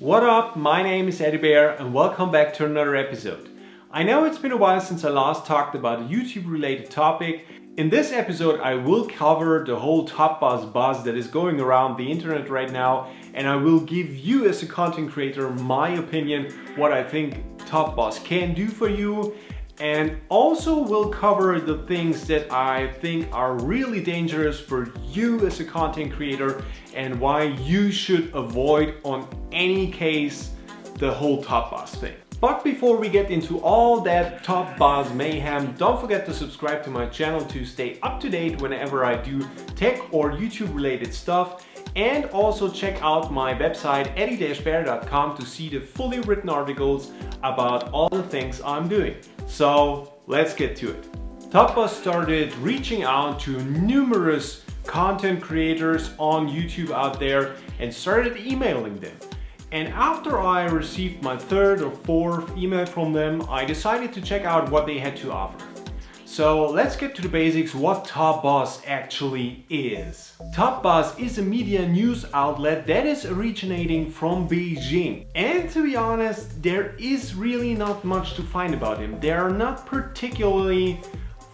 What up? My name is Eddie Bear and welcome back to another episode. I know it's been a while since I last talked about a YouTube related topic. In this episode I will cover the whole TopBuzz buzz that is going around the internet right now, and I will give you as a content creator my opinion what I think TopBuzz can do for you, and also will cover the things that I think are really dangerous for you as a content creator and why you should avoid on any case the whole TopBuzz thing. But before we get into all that TopBuzz mayhem, don't forget to subscribe to my channel to stay up to date whenever I do tech or YouTube related stuff, and also check out my website eddie-bear.com to see the fully written articles about all the things I'm doing. So let's get to it. TopBuzz started reaching out to numerous content creators on YouTube out there and started emailing them. And after I received my third or fourth email from them, I decided to check out what they had to offer. So let's get to the basics, what TopBuzz actually is. TopBuzz is a media news outlet that is originating from Beijing. And to be honest, there is really not much to find about them. They are not particularly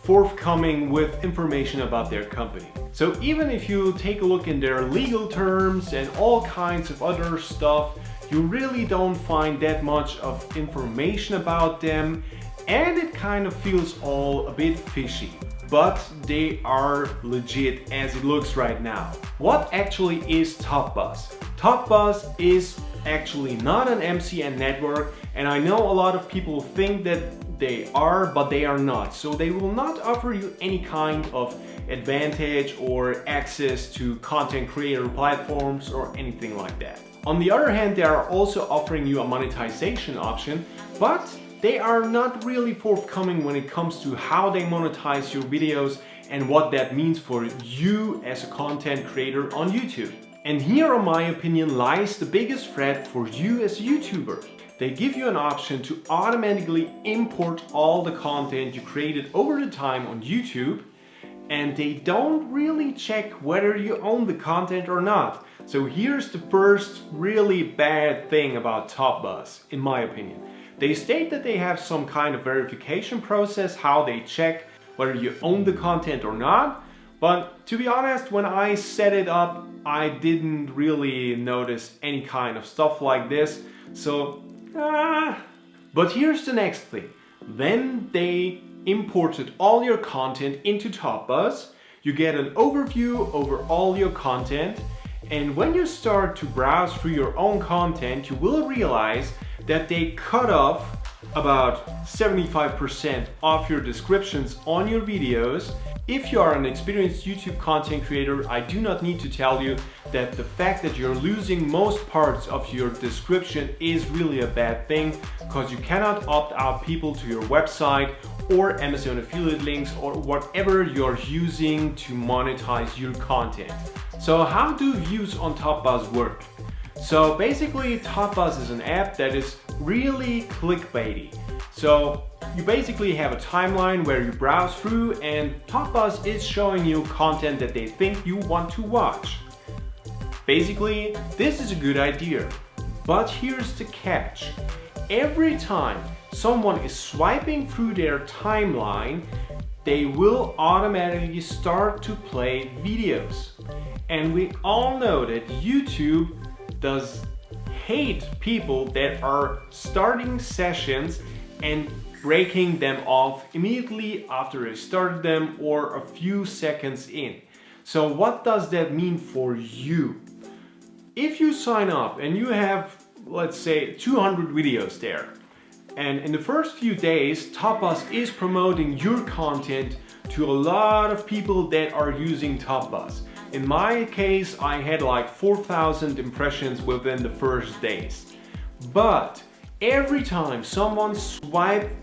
forthcoming with information about their company. So even if you take a look in their legal terms and all kinds of other stuff, you really don't find that much of information about them, and it kind of feels all a bit fishy. But they are legit as it looks right now. What actually is TopBuzz? TopBuzz is actually not an MCN network, and I know a lot of people think that they are, but they are not. So they will not offer you any kind of advantage or access to content creator platforms or anything like that. On the other hand, they are also offering you a monetization option, but they are not really forthcoming when it comes to how they monetize your videos and what that means for you as a content creator on YouTube. And here, in my opinion, lies the biggest threat for you as a YouTuber. They give you an option to automatically import all the content you created over the time on YouTube, and they don't really check whether you own the content or not. So here's the first really bad thing about TopBuzz, in my opinion. They state that they have some kind of verification process, how they check whether you own the content or not. But to be honest, when I set it up, I didn't really notice any kind of stuff like this. So, But here's the next thing. When they imported all your content into TopBuzz, you get an overview over all your content. And when you start to browse through your own content, you will realize that they cut off about 75% of your descriptions on your videos. If you are an experienced YouTube content creator, I do not need to tell you that the fact that you're losing most parts of your description is really a bad thing, because you cannot opt out people to your website or Amazon affiliate links or whatever you're using to monetize your content. So how do views on TopBuzz work? So basically, TopBuzz is an app that is really clickbaity. So you basically have a timeline where you browse through, and TopBuzz is showing you content that they think you want to watch. Basically, this is a good idea. But here's the catch. Every time someone is swiping through their timeline, they will automatically start to play videos. And we all know that YouTube does hate people that are starting sessions and breaking them off immediately after they started them or a few seconds in. So what does that mean for you? If you sign up and you have, let's say, 200 videos there, and in the first few days, TopBuzz is promoting your content to a lot of people that are using TopBuzz. In my case, I had like 4,000 impressions within the first days. But every time someone swiped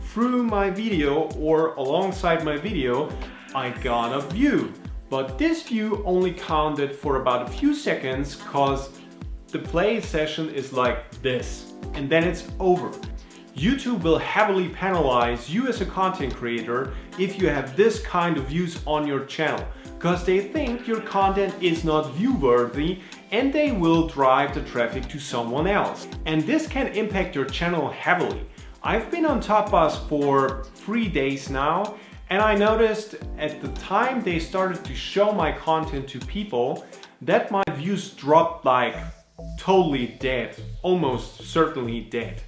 through my video or alongside my video, I got a view. But this view only counted for about a few seconds, because the play session is like this, and then it's over. YouTube will heavily penalize you as a content creator if you have this kind of views on your channel, because they think your content is not view-worthy and they will drive the traffic to someone else. And this can impact your channel heavily. I've been on TopBuzz for 3 days now, and I noticed at the time they started to show my content to people that my views dropped like totally dead, almost certainly dead.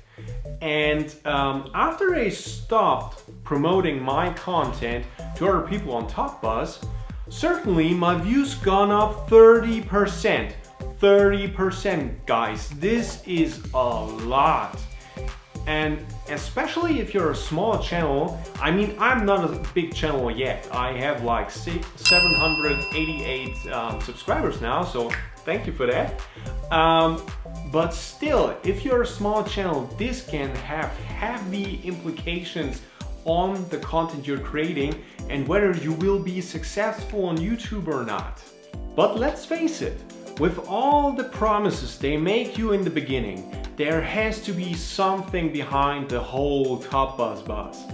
And after I stopped promoting my content to other people on TopBuzz, certainly my views gone up 30%. 30%, guys, this is a lot. And especially if you're a small channel, I mean, I'm not a big channel yet. I have like 788 subscribers now, so thank you for that. But still, if you're a small channel, this can have heavy implications on the content you're creating and whether you will be successful on YouTube or not. But let's face it, with all the promises they make you in the beginning, there has to be something behind the whole TopBuzz buzz.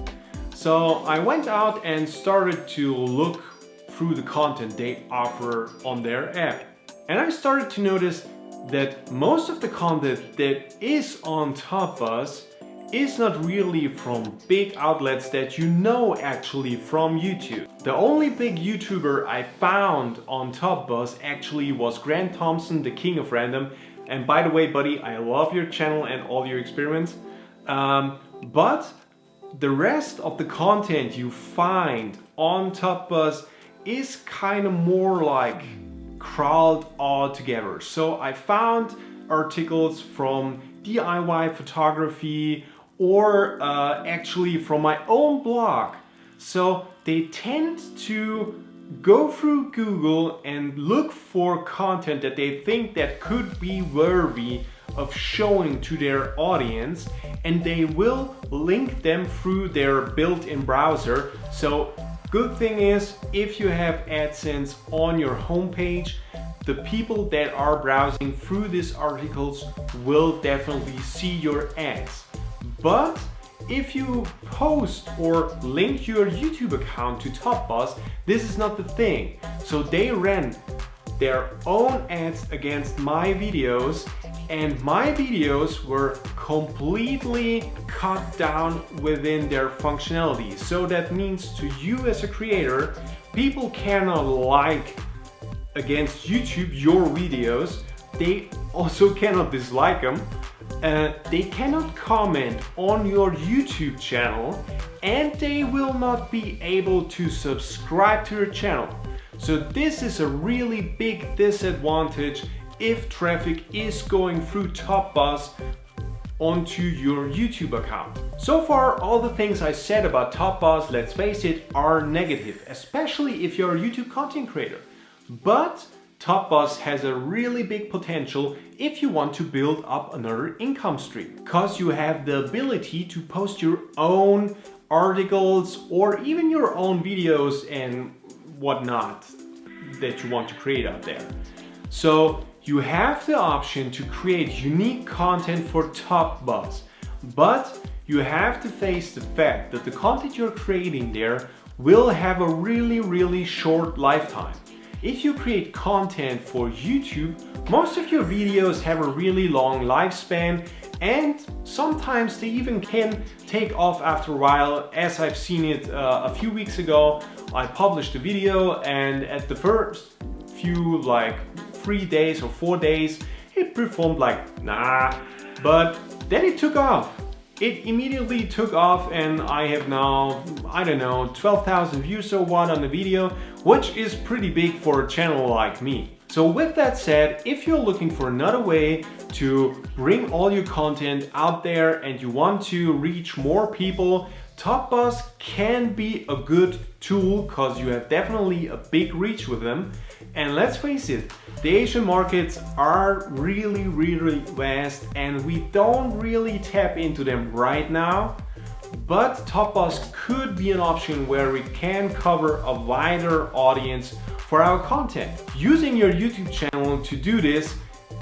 So I went out and started to look through the content they offer on their app. And I started to notice that most of the content that is on TopBuzz is not really from big outlets that you know actually from YouTube. The only big YouTuber I found on TopBuzz actually was Grant Thompson, the king of random. And by the way, buddy, I love your channel and all your experiments. But the rest of the content you find on TopBuzz is kind of more like crawled all together. So I found articles from DIY photography or actually from my own blog. So they tend to go through Google and look for content that they think that could be worthy of showing to their audience, and they will link them through their built-in browser. So good thing is, if you have AdSense on your homepage, the people that are browsing through these articles will definitely see your ads. But if you post or link your YouTube account to TopBuzz, this is not the thing. So they ran their own ads against my videos, and my videos were completely cut down within their functionality. So that means to you as a creator, people cannot like against YouTube your videos. They also cannot dislike them. They cannot comment on your YouTube channel, and they will not be able to subscribe to your channel. So this is a really big disadvantage if traffic is going through TopBuzz onto your YouTube account. So far, all the things I said about TopBuzz, let's face it, are negative, especially if you're a YouTube content creator. But TopBuzz has a really big potential if you want to build up another income stream, because you have the ability to post your own articles or even your own videos and whatnot that you want to create out there. So you have the option to create unique content for TopBuzz, but you have to face the fact that the content you're creating there will have a really short lifetime. If you create content for YouTube, most of your videos have a really long lifespan, and sometimes they even can take off after a while. As I've seen it a few weeks ago, I published a video, and at the first few like 3 days or 4 days, it performed like nah, but then it took off. It immediately took off, and I have now, I don't know, 12,000 views or what on the video, which is pretty big for a channel like me. So with that said, if you're looking for another way to bring all your content out there and you want to reach more people, TopBuzz can be a good tool because you have definitely a big reach with them. And let's face it, the Asian markets are really vast, and we don't really tap into them right now. But TopBuzz could be an option where we can cover a wider audience for our content. Using your YouTube channel to do this,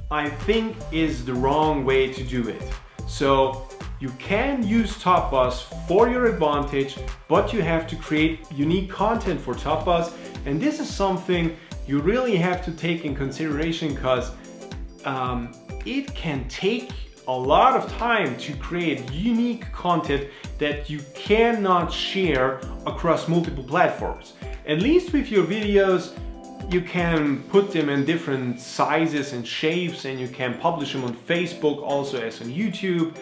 I think, is the wrong way to do it. So You can use TopBuzz for your advantage, but you have to create unique content for TopBuzz, and this is something you really have to take in consideration because it can take a lot of time to create unique content that you cannot share across multiple platforms. At least with your videos, you can put them in different sizes and shapes, and you can publish them on Facebook also as on YouTube.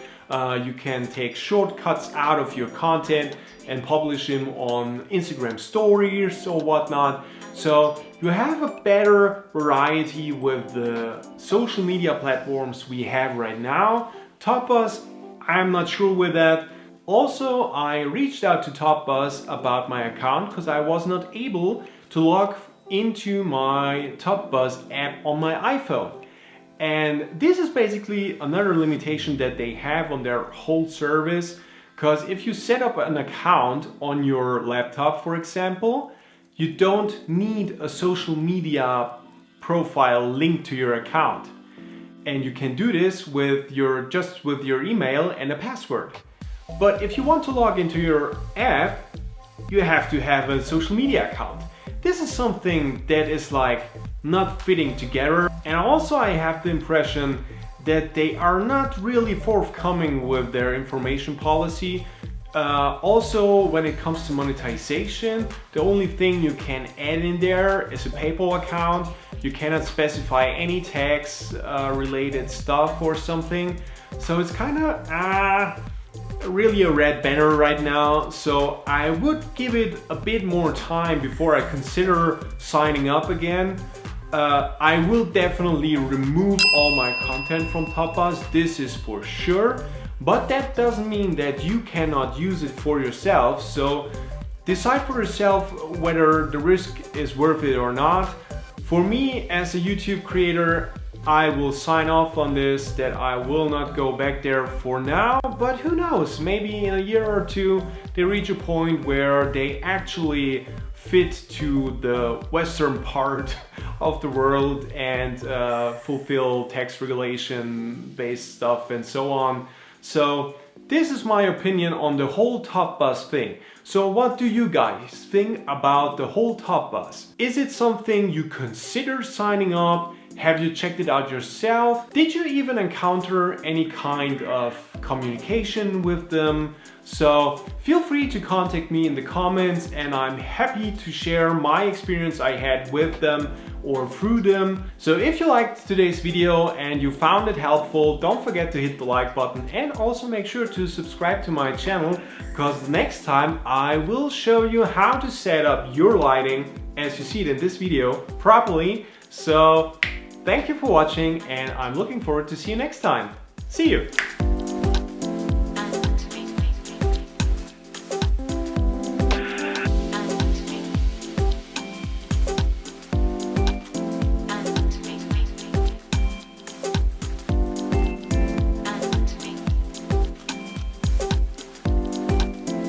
You can take shortcuts out of your content and publish them on Instagram stories or whatnot. So you have a better variety with the social media platforms we have right now. TopBuzz, I'm not sure with that. Also, I reached out to TopBuzz about my account because I was not able to log into my TopBuzz app on my iPhone. And this is basically another limitation that they have on their whole service, because if you set up an account on your laptop, for example, you don't need a social media profile linked to your account. And you can do this with just with your email and a password. But if you want to log into your app, you have to have a social media account. This is something that is like not fitting together, and also I have the impression that they are not really forthcoming with their information policy. Also, when it comes to monetization, the only thing you can add in there is a PayPal account. You cannot specify any tax related stuff or something, so it's kind of really a red banner right now. So I would give it a bit more time before I consider signing up again. I will definitely remove all my content from TopBuzz, this is for sure, but that doesn't mean that you cannot use it for yourself. So decide for yourself whether the risk is worth it or not. For me as a YouTube creator, I will sign off on this, that I will not go back there for now, but who knows, maybe in a year or two they reach a point where they actually fit to the Western part of the world and fulfill tax regulation based stuff and so on. So this is my opinion on the whole TopBuzz thing. So what do you guys think about the whole TopBuzz? Is it something you consider signing up? Have you checked it out yourself? Did you even encounter any kind of communication with them? So feel free to contact me in the comments, and I'm happy to share my experience I had with them or through them. So if you liked today's video and you found it helpful, don't forget to hit the like button, and also make sure to subscribe to my channel, because next time I will show you how to set up your lighting as you see it in this video properly. So thank you for watching, and I'm looking forward to see you next time. See you!